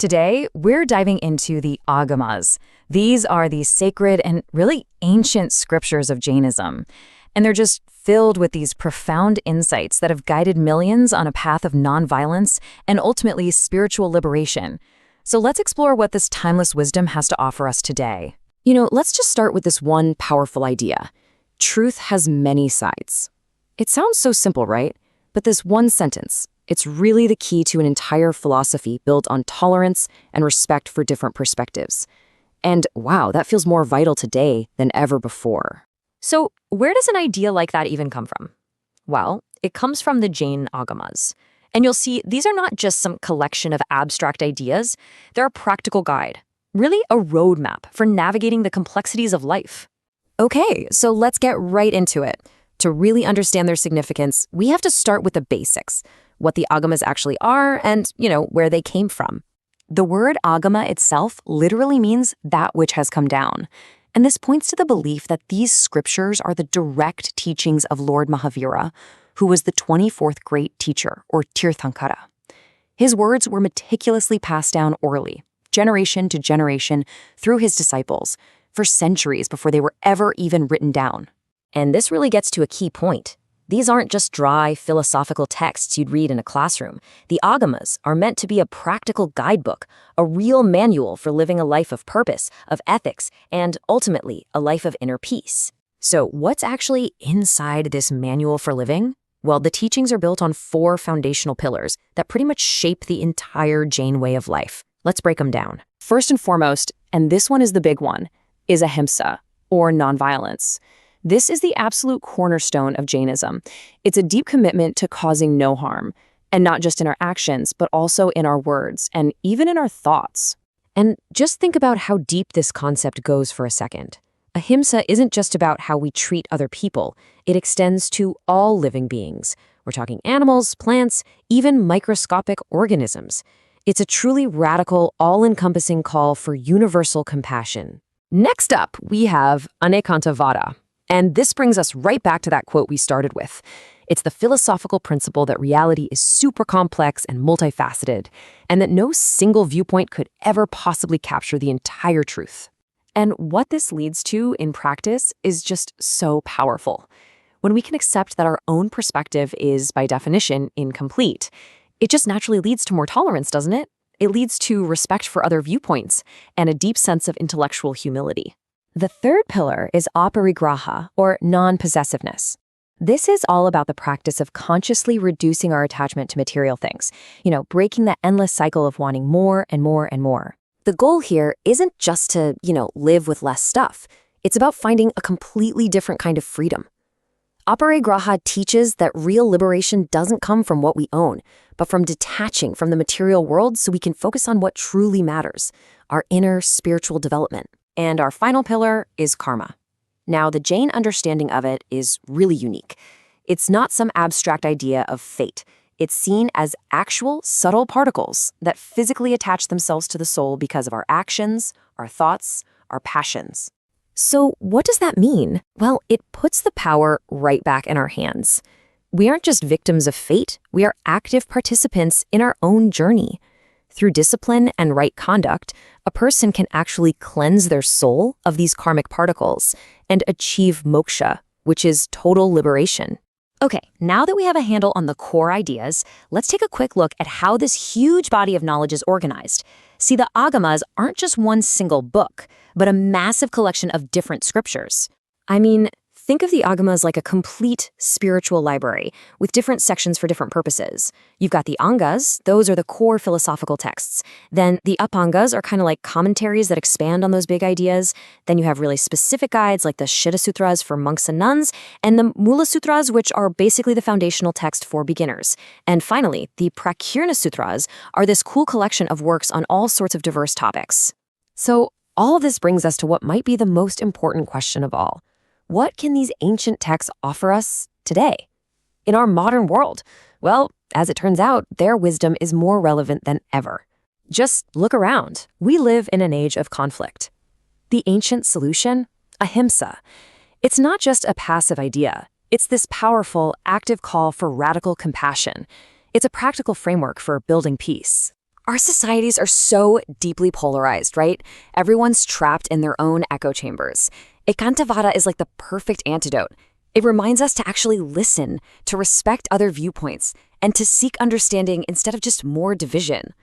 Today, we're diving into the Agamas. These are the sacred and really ancient scriptures of Jainism. And they're just filled with these profound insights that have guided millions on a path of nonviolence and ultimately spiritual liberation. So let's explore what this timeless wisdom has to offer us today. Let's just start with this one powerful idea. Truth has many sides. It sounds so simple, right? But this one sentence, it's really the key to an entire philosophy built on tolerance and respect for different perspectives. And wow, that feels more vital today than ever before. So where does an idea like that even come from? Well, it comes from the Jain Agamas. And you'll see these are not just some collection of abstract ideas, they're a practical guide, really a roadmap for navigating the complexities of life. Okay, so let's get right into it. To really understand their significance, we have to start with the basics, what the Agamas actually are and, where they came from. The word Agama itself literally means that which has come down. And this points to the belief that these scriptures are the direct teachings of Lord Mahavira, who was the 24th great teacher, or Tirthankara. His words were meticulously passed down orally, generation to generation, through his disciples, for centuries before they were ever even written down. And this really gets to a key point. These aren't just dry, philosophical texts you'd read in a classroom. The Agamas are meant to be a practical guidebook, a real manual for living a life of purpose, of ethics, and ultimately, a life of inner peace. So what's actually inside this manual for living? Well, the teachings are built on 4 foundational pillars that pretty much shape the entire Jain way of life. Let's break them down. First and foremost, and this one is the big one, is Ahimsa, or nonviolence. This is the absolute cornerstone of Jainism. It's a deep commitment to causing no harm, and not just in our actions, but also in our words, and even in our thoughts. And just think about how deep this concept goes for a second. Ahimsa isn't just about how we treat other people. It extends to all living beings. We're talking animals, plants, even microscopic organisms. It's a truly radical, all-encompassing call for universal compassion. Next up, we have Anekantavada. And this brings us right back to that quote we started with. It's the philosophical principle that reality is super complex and multifaceted, and that no single viewpoint could ever possibly capture the entire truth. And what this leads to in practice is just so powerful. When we can accept that our own perspective is, by definition, incomplete, it just naturally leads to more tolerance, doesn't it? It leads to respect for other viewpoints and a deep sense of intellectual humility. The third pillar is Aparigraha, or non-possessiveness. This is all about the practice of consciously reducing our attachment to material things, breaking the endless cycle of wanting more and more and more. The goal here isn't just to, live with less stuff. It's about finding a completely different kind of freedom. Aparigraha teaches that real liberation doesn't come from what we own, but from detaching from the material world so we can focus on what truly matters, our inner spiritual development. And our final pillar is karma. Now, the Jain understanding of it is really unique. It's not some abstract idea of fate. It's seen as actual, subtle particles that physically attach themselves to the soul because of our actions, our thoughts, our passions. So what does that mean? Well, it puts the power right back in our hands. We aren't just victims of fate, we are active participants in our own journey. Through discipline and right conduct, a person can actually cleanse their soul of these karmic particles and achieve moksha, which is total liberation. Okay, now that we have a handle on the core ideas, let's take a quick look at how this huge body of knowledge is organized. See, the Agamas aren't just one single book, but a massive collection of different scriptures. Think of the Agamas like a complete spiritual library with different sections for different purposes. You've got the Angas, those are the core philosophical texts. Then the Upangas are kind of like commentaries that expand on those big ideas. Then you have really specific guides like the Shitta Sutras for monks and nuns, and the Mula Sutras, which are basically the foundational text for beginners. And finally, the Prakirna Sutras are this cool collection of works on all sorts of diverse topics. So all of this brings us to what might be the most important question of all. What can these ancient texts offer us today? In our modern world? Well, as it turns out, their wisdom is more relevant than ever. Just look around. We live in an age of conflict. The ancient solution? Ahimsa. It's not just a passive idea. It's this powerful, active call for radical compassion. It's a practical framework for building peace. Our societies are so deeply polarized, right? Everyone's trapped in their own echo chambers. Anekantavada is like the perfect antidote. It reminds us to actually listen, to respect other viewpoints, and to seek understanding instead of just more division.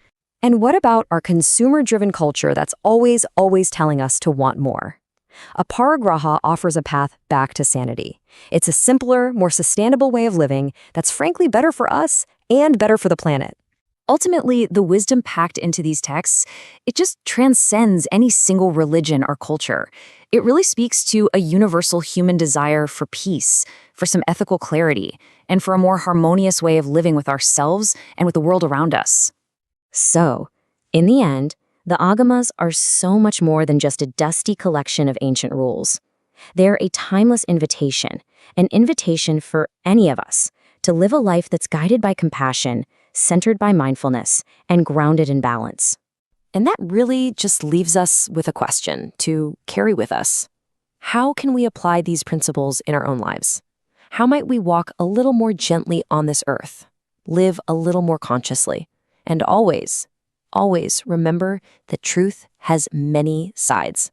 And what about our consumer-driven culture that's always telling us to want more? Aparigraha offers a path back to sanity. It's a simpler, more sustainable way of living that's frankly better for us and better for the planet. Ultimately, the wisdom packed into these texts, it just transcends any single religion or culture. It really speaks to a universal human desire for peace, for some ethical clarity, and for a more harmonious way of living with ourselves and with the world around us. So, in the end, the Agamas are so much more than just a dusty collection of ancient rules. They're a timeless invitation, an invitation for any of us to live a life that's guided by compassion, centered by mindfulness, and grounded in balance. And that really just leaves us with a question to carry with us. How can we apply these principles in our own lives? How might we walk a little more gently on this earth, live a little more consciously, and always remember that truth has many sides?